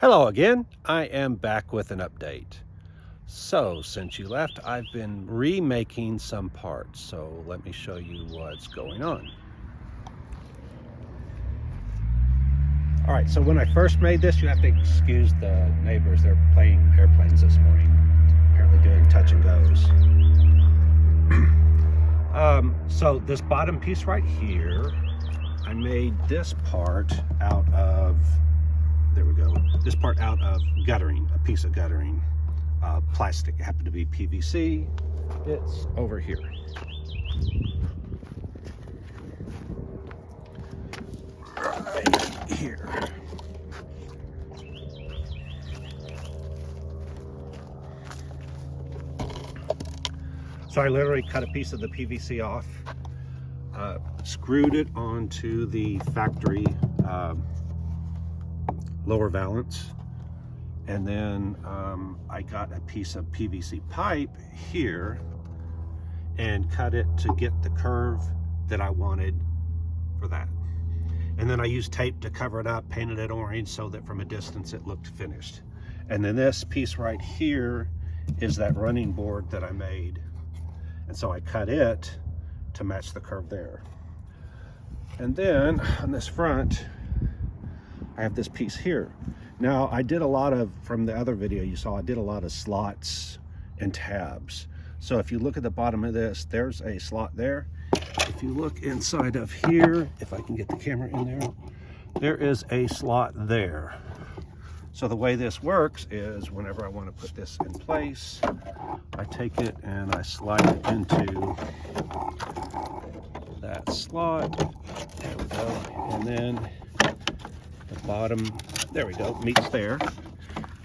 Hello again. I am back with an update. So since you left, I've been remaking some parts. So let me show you what's going on. All right, so when I first made this, you have to excuse the neighbors. They're playing airplanes this morning, apparently doing touch and goes. So this bottom piece right here, I made this part out of, there we go, this part out of guttering, a piece of guttering. Plastic. It happened to be PVC. It's over here. Right here. So I literally cut a piece of the PVC off, screwed it onto the factory lower valance, and then I got a piece of PVC pipe here and cut it to get the curve that I wanted for that. And then I used tape to cover it up, painted it orange so that from a distance it looked finished. And then this piece right here is that running board that I made. And so I cut it to match the curve there. And then on this front, I have this piece here. Now I did a lot of, from the other video you saw, I did a lot of slots and tabs. So if you look at the bottom of this, there's a slot there. If you look inside of here, if I can get the camera in there, there is a slot there. So the way this works is whenever I want to put this in place, I take it and I slide it into that slot. There we go. And then the bottom, there we go, meets there.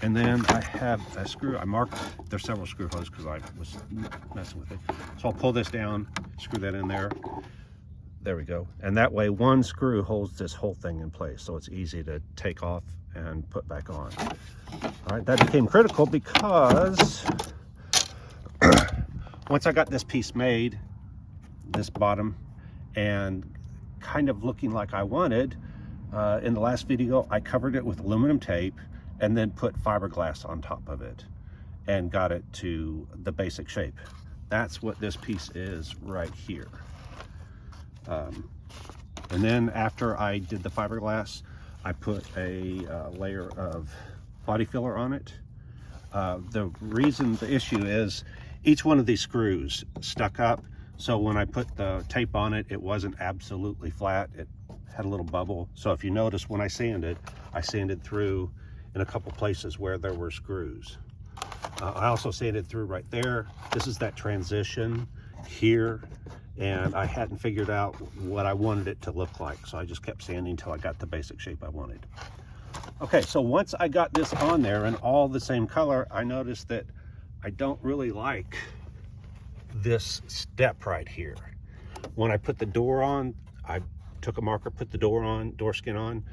And then I have a screw, I marked, there's several screw holes because I was messing with it. So I'll pull this down, screw that in there. There we go. And that way one screw holds this whole thing in place. So it's easy to take off and put back on. All right, that became critical because once I got this piece made, this bottom, and kind of looking like I wanted, in the last video, I covered it with aluminum tape and then put fiberglass on top of it and got it to the basic shape. That's what this piece is right here. And then after I did the fiberglass, I put a layer of body filler on it. The issue is each one of these screws stuck up. So when I put the tape on it, it wasn't absolutely flat. It had a little bubble. So if you notice when I sanded through in a couple places where there were screws. I also sanded through right there. This is that transition here. And I hadn't figured out what I wanted it to look like. So I just kept sanding until I got the basic shape I wanted. Okay, so once I got this on there and all the same color, I noticed that I don't really like this step right here. When I put the door on, I took a marker, put the door skin on,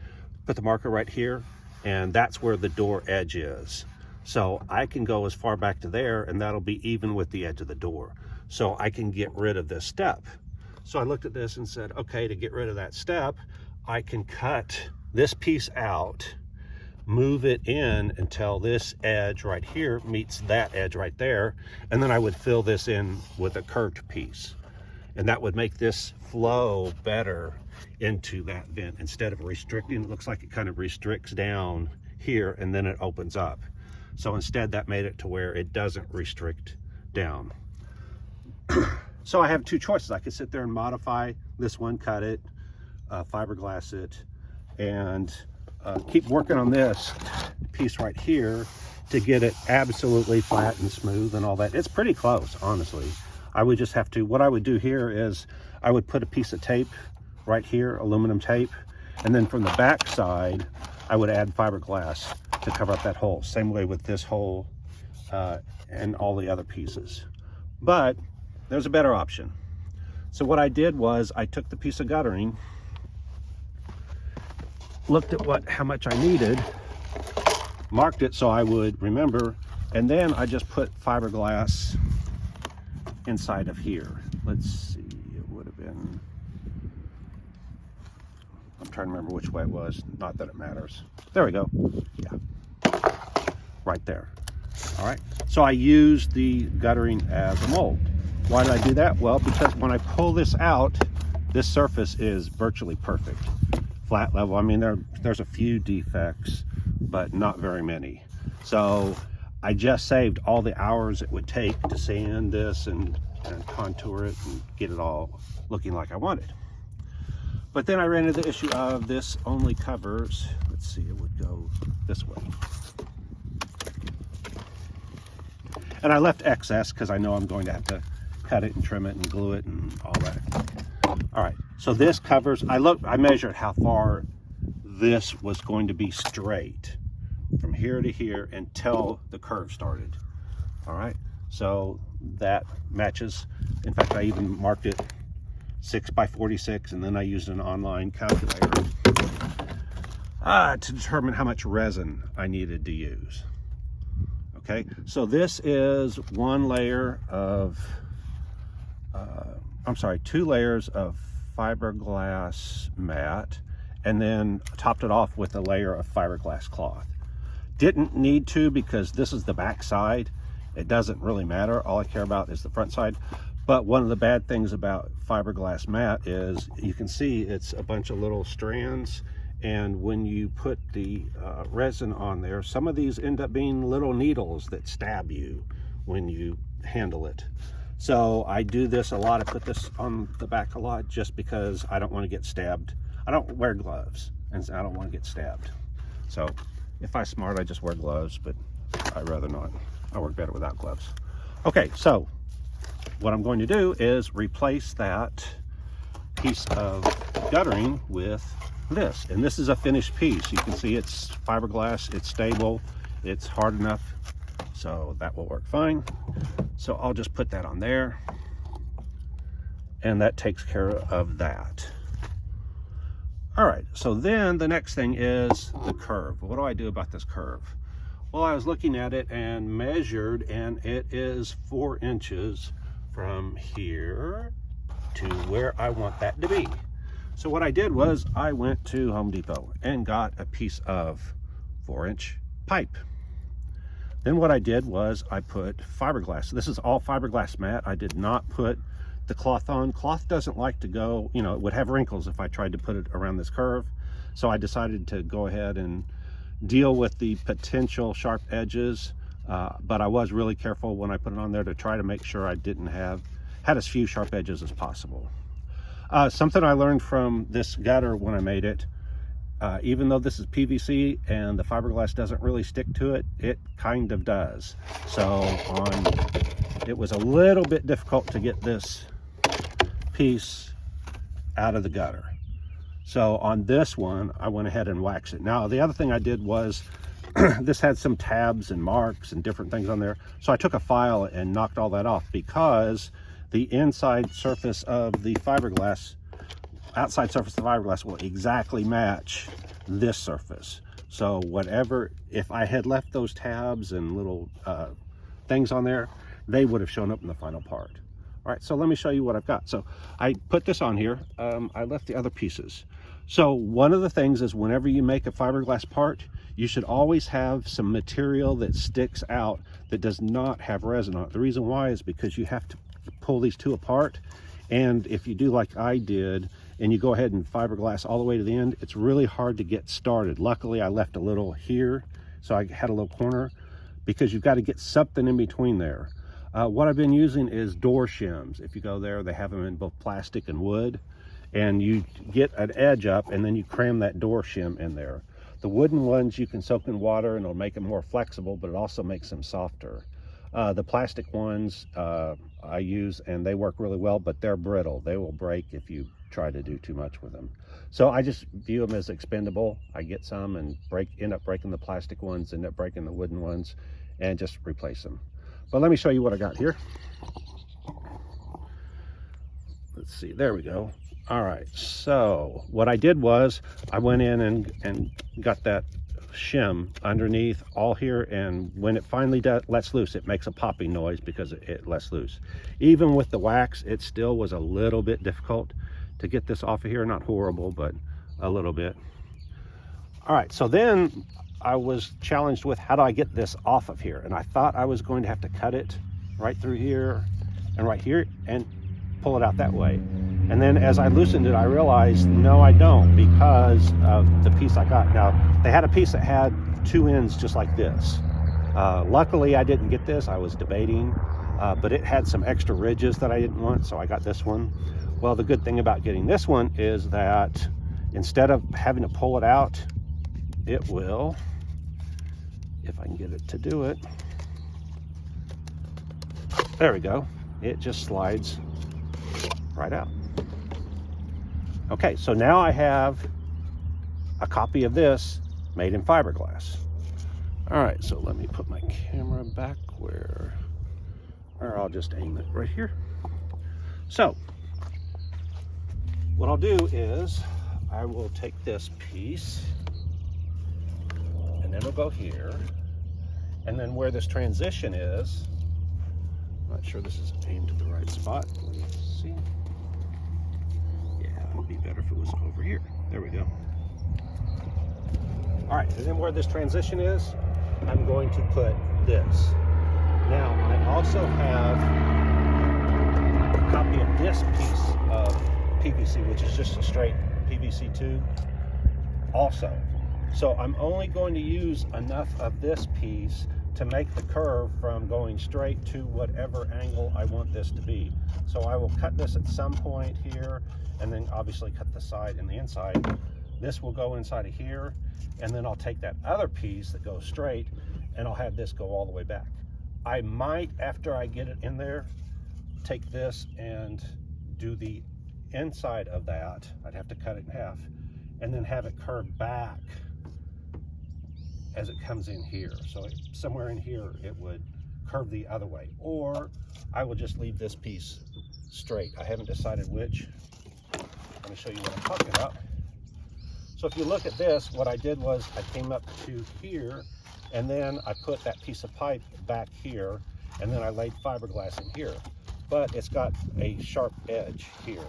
put the marker right here, and that's where the door edge is. So I can go as far back to there and that'll be even with the edge of the door. So I can get rid of this step. So I looked at this and said, okay, to get rid of that step, I can cut this piece out, move it in until this edge right here meets that edge right there. And then I would fill this in with a curved piece. And that would make this flow better into that vent. Instead of restricting, it looks like it kind of restricts down here and then it opens up. So instead that made it to where it doesn't restrict down. So I have two choices. I could sit there and modify this one, cut it, fiberglass it, and keep working on this piece right here to get it absolutely flat and smooth and all that. It's pretty close, honestly. I would just have to, what I would do here is I would put a piece of tape right here, aluminum tape, and then from the back side, I would add fiberglass to cover up that hole. Same way with this hole and all the other pieces. But there's a better option. So what I did was I took the piece of guttering, looked at how much I needed, marked it so I would remember, and then I just put fiberglass inside of here. Let's see, it would have been, I'm trying to remember which way it was, not that it matters. There we go. Yeah. right there. All right, so I used the guttering as a mold. Why did I do that? Well, because when I pull this out, this surface is virtually perfect. Flat level. I mean, there's a few defects, but not very many. So I just saved all the hours it would take to sand this and contour it and get it all looking like I wanted. But then I ran into the issue of this only covers, let's see, it would go this way. And I left excess because I know I'm going to have to cut it and trim it and glue it and all that. All right, so this covers, I measured how far this was going to be straight from here to here until the curve started. All right, so that matches. In fact, I even marked it 6 by 46, and then I used an online calculator to determine how much resin I needed to use. Okay, so this is one layer of, two layers of fiberglass mat, and then topped it off with a layer of fiberglass cloth. Didn't need to because this is the back side. It doesn't really matter. All I care about is the front side. But one of the bad things about fiberglass mat is you can see it's a bunch of little strands, and when you put the resin on there, some of these end up being little needles that stab you when you handle it. So I do this a lot. I put this on the back a lot just because I don't want to get stabbed. I don't wear gloves, and I don't want to get stabbed. So if I'm smart, I just wear gloves, but I'd rather not. I work better without gloves. Okay, so what I'm going to do is replace that piece of guttering with this. And this is a finished piece. You can see it's fiberglass, it's stable, it's hard enough, so that will work fine. So I'll just put that on there, and that takes care of that. All right, so then the next thing is the curve. What do I do about this curve? Well, I was looking at it and measured, and it is 4 inches from here to where I want that to be. So what I did was I went to Home Depot and got a piece of 4-inch pipe. Then what I did was I put fiberglass. This is all fiberglass mat. I did not put the cloth on. Cloth doesn't like to go, you know, it would have wrinkles if I tried to put it around this curve. So I decided to go ahead and deal with the potential sharp edges. But I was really careful when I put it on there to try to make sure I had as few sharp edges as possible. Something I learned from this gutter when I made it, even though this is PVC and the fiberglass doesn't really stick to it, it kind of does. So it was a little bit difficult to get this piece out of the gutter. So on this one, I went ahead and waxed it. Now, the other thing I did was this had some tabs and marks and different things on there. So I took a file and knocked all that off because the inside surface of the fiberglass, outside surface of the fiberglass will exactly match this surface. So whatever, if I had left those tabs and little things on there, they would have shown up in the final part. All right, so let me show you what I've got. So I put this on here. I left the other pieces. So one of the things is whenever you make a fiberglass part, you should always have some material that sticks out that does not have resin on it. The reason why is because you have to pull these two apart, and if you do like I did and you go ahead and fiberglass all the way to the end, it's really hard to get started. Luckily I left a little here, so I had a little corner, because you've got to get something in between there. What I've been using is door shims. If you go there, they have them in both plastic and wood, and you get an edge up and then you cram that door shim in there. The wooden ones you can soak in water and it'll make them more flexible, but it also makes them softer. The plastic ones I use, and they work really well, but they're brittle. They will break if you try to do too much with them. So I just view them as expendable. I get some and end up breaking the plastic ones, end up breaking the wooden ones, and just replace them. But let me show you what I got here. Let's see, there we go. All right, so what I did was I went in and got that shim underneath all here, and when it finally lets loose, it makes a popping noise because it lets loose. Even with the wax, it still was a little bit difficult to get this off of here. Not horrible, but a little bit. All right, so then I was challenged with, how do I get this off of here? And I thought I was going to have to cut it right through here and right here and pull it out that way. And then as I loosened it, I realized, no, I don't, because of the piece I got. Now, they had a piece that had two ends just like this. Luckily, I didn't get this. I was debating, but it had some extra ridges that I didn't want, so I got this one. Well, the good thing about getting this one is that instead of having to pull it out, it will, if I can get it to do it, there we go. It just slides right out. Okay, so now I have a copy of this made in fiberglass. All right, so let me put my camera back where, or I'll just aim it right here. So what I'll do is I will take this piece and then it'll go here. And then where this transition is, I'm not sure this is aimed at the right spot. Let me see. Yeah, it would be better if it was over here. There we go. All right, and then where this transition is, I'm going to put this. Now, I also have a copy of this piece of PVC, which is just a straight PVC tube also. So I'm only going to use enough of this piece to make the curve from going straight to whatever angle I want this to be. So I will cut this at some point here, and then obviously cut the side and the inside. This will go inside of here, and then I'll take that other piece that goes straight, and I'll have this go all the way back. I might, after I get it in there, take this and do the inside of that. I'd have to cut it in half, and then have it curve back as it comes in here. So somewhere in here, it would curve the other way. Or I will just leave this piece straight. I haven't decided which. Let me show you what I'm talking about. So if you look at this, what I did was I came up to here, and then I put that piece of pipe back here, and then I laid fiberglass in here. But it's got a sharp edge here.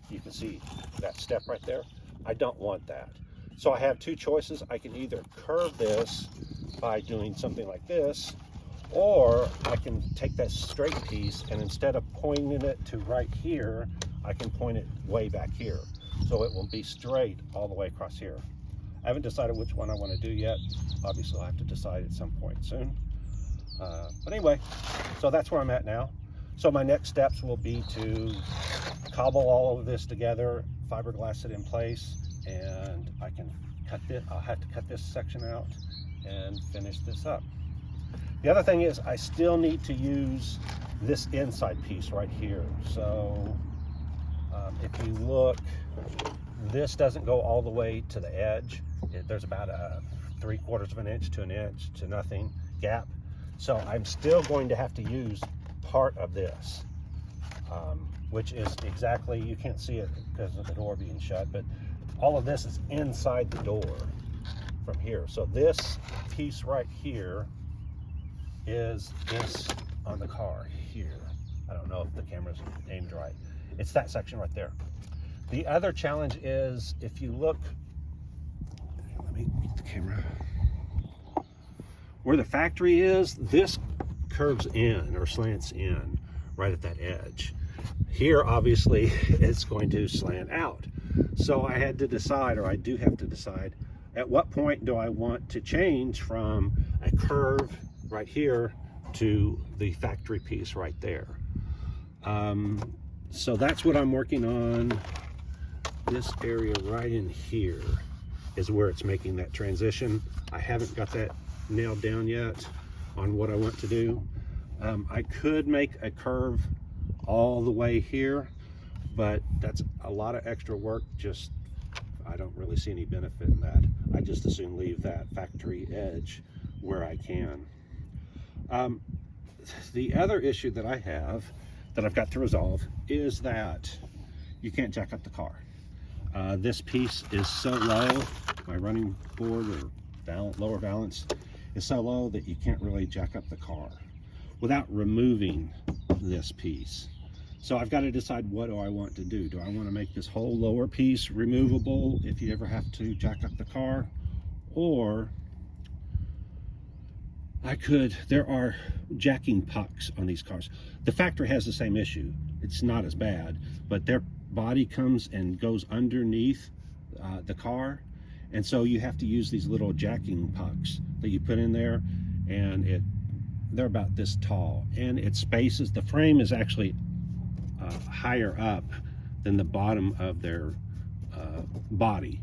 You can see that step right there. I don't want that. So I have two choices. I can either curve this by doing something like this, or I can take that straight piece, and instead of pointing it to right here, I can point it way back here. So it will be straight all the way across here. I haven't decided which one I want to do yet. Obviously, I'll have to decide at some point soon. But anyway, so that's where I'm at now. So my next steps will be to cobble all of this together, fiberglass it in place, and I can cut this. I'll have to cut this section out and finish this up. The other thing is I still need to use this inside piece right here. So if you look, this doesn't go all the way to the edge. There's about a 3/4 of an inch to an inch to nothing gap. So I'm still going to have to use part of this, which is exactly, you can't see it because of the door being shut, but all of this is inside the door from here. So this piece right here is this on the car here. I don't know if the camera's aimed right. It's that section right there. The other challenge is, if you look, let me get the camera, where the factory is, this curves in or slants in right at that edge. Here, obviously, it's going to slant out. So I had to decide, or I do have to decide, at what point do I want to change from a curve right here to the factory piece right there. So that's what I'm working on. This area right in here is where it's making that transition. I haven't got that nailed down yet on what I want to do. I could make a curve all the way here, but that's a lot of extra work. Just, I don't really see any benefit in that. I just as soon leave that factory edge where I can. The other issue that I have that I've got to resolve is that you can't jack up the car. This piece is so low, my running board or lower valance is so low that you can't really jack up the car without removing this piece. So I've got to decide, what do I want to do? Do I want to make this whole lower piece removable if you ever have to jack up the car? Or there are jacking pucks on these cars. The factory has the same issue. It's not as bad, but their body comes and goes underneath the car. And so you have to use these little jacking pucks that you put in there, and they're about this tall, and it spaces, the frame is actually higher up than the bottom of their body.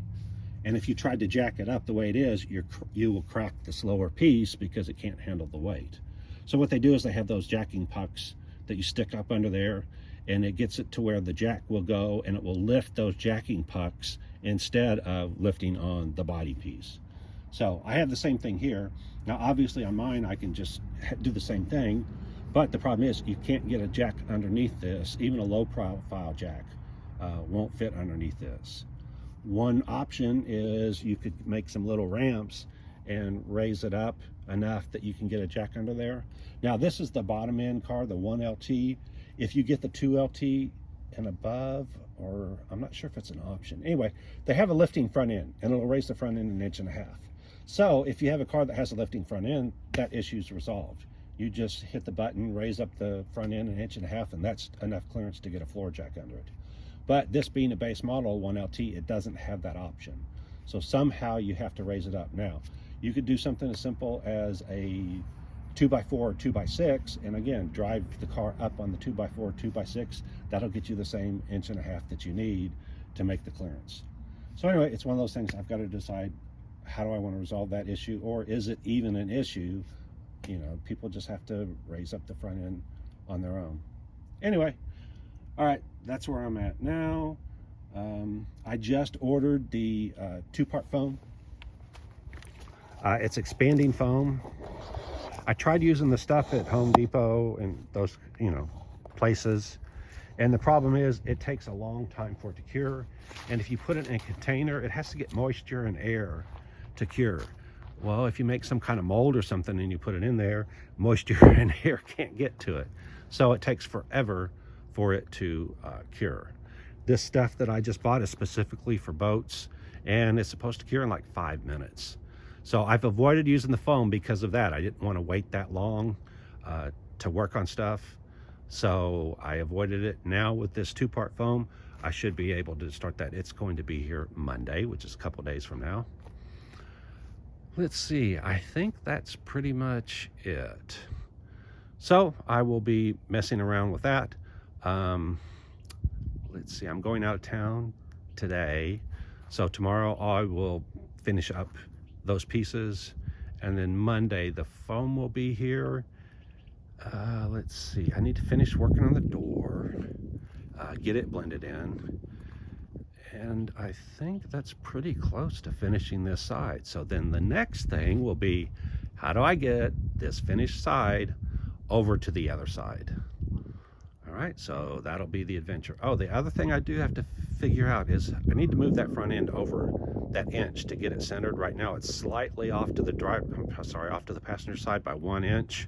And if you tried to jack it up the way it is, you will crack this lower piece because it can't handle the weight. So what they do is they have those jacking pucks that you stick up under there, and it gets it to where the jack will go, and it will lift those jacking pucks instead of lifting on the body piece. So I have the same thing here. Now obviously on mine I can just do the same thing, but the problem is you can't get a jack underneath this. Even a low profile jack won't fit underneath this. One option is you could make some little ramps and raise it up enough that you can get a jack under there. Now this is the bottom end car, the 1LT. If you get the 2LT and above, or I'm not sure if it's an option. Anyway, they have a lifting front end, and it'll raise the front end 1.5 inches. So if you have a car that has a lifting front end, that issue is resolved. You just hit the button, raise up the front end 1.5 inches, and that's enough clearance to get a floor jack under it. But this being a base model 1LT, it doesn't have that option. So somehow you have to raise it up. Now, you could do something as simple as a 2x4 or 2x6, and again, drive the car up on the 2x4 or 2x6. That'll get you the same 1.5 inches that you need to make the clearance. So anyway, it's one of those things I've got to decide, how do I want to resolve that issue, or is it even an issue? You know, people just have to raise up the front end on their own. Anyway, all right, that's where I'm at now. I just ordered the 2-part foam. It's expanding foam. I tried using the stuff at Home Depot and those, you know, places, and the problem is it takes a long time for it to cure, and if you put it in a container, it has to get moisture and air to cure. Well, if you make some kind of mold or something and you put it in there, moisture and air can't get to it, so it takes forever for it to cure. This stuff that I just bought is specifically for boats, and it's supposed to cure in like 5 minutes. So I've avoided using the foam because of that. I didn't want to wait that long to work on stuff, so I avoided it. Now with this 2-part foam, I should be able to start that. It's going to be here Monday, which is a couple days from now. Let's see, I think that's pretty much it. So I will be messing around with that. Let's see, I'm going out of town today, so tomorrow I will finish up those pieces, and then Monday the foam will be here. Let's see, I need to finish working on the door, get it blended in, and I think that's pretty close to finishing this side. So then the next thing will be, how do I get this finished side over to the other side? All right, so that'll be the adventure. Oh, the other thing I do have to figure out is I need to move that front end over that inch to get it centered. Right now it's slightly off to the off to the passenger side by 1 inch.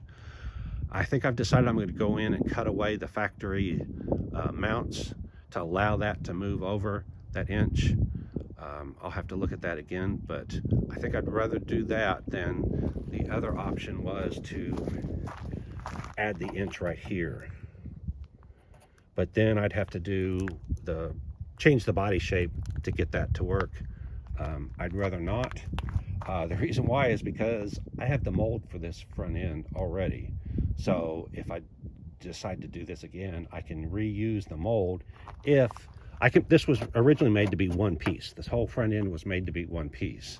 I think I've decided I'm going to go in and cut away the factory mounts to allow that to move over that inch. I'll have to look at that again, but I think I'd rather do that than the other option was to add the inch right here. But then I'd have to change the body shape to get that to work. I'd rather not. The reason why is because I have the mold for this front end already. So if I decide to do this again, I can reuse the mold. This was originally made to be one piece. This whole front end was made to be one piece.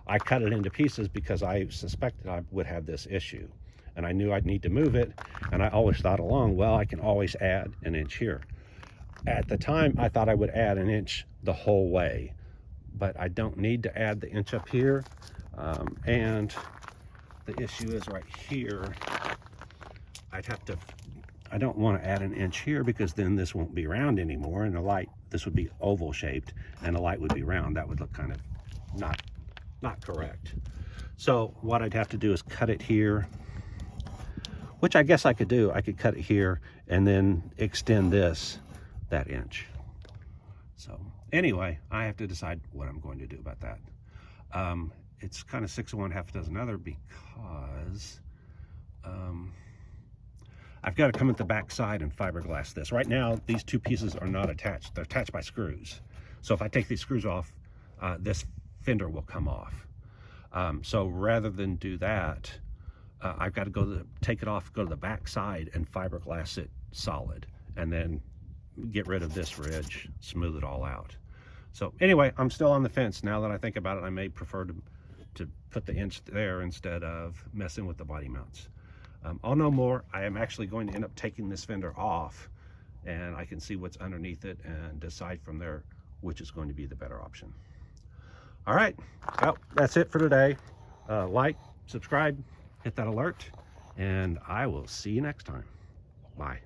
I cut it into pieces because I suspected I would have this issue, and I knew I'd need to move it, and I always thought along, well, I can always add an inch here. At the time, I thought I would add an inch the whole way, but I don't need to add the inch up here, and the issue is right here. I don't want to add an inch here because then this won't be round anymore, and the light, this would be oval shaped, and the light would be round. That would look kind of not correct. So what I'd have to do is cut it here, which I guess I could do. I could cut it here and then extend that inch. So anyway, I have to decide what I'm going to do about that. It's kind of 6 of one, half a dozen other, because I've got to come at the back side and fiberglass this. Right now, these two pieces are not attached. They're attached by screws. So if I take these screws off, this fender will come off. So rather than do that, I've got to take it off, go to the back side and fiberglass it solid, and then get rid of this ridge, smooth it all out. So anyway, I'm still on the fence. Now that I think about it, I may prefer to put the inch there instead of messing with the body mounts. I'll know more. I am actually going to end up taking this fender off, and I can see what's underneath it and decide from there which is going to be the better option. All right, well, that's it for today. Like, subscribe, hit that alert, and I will see you next time. Bye.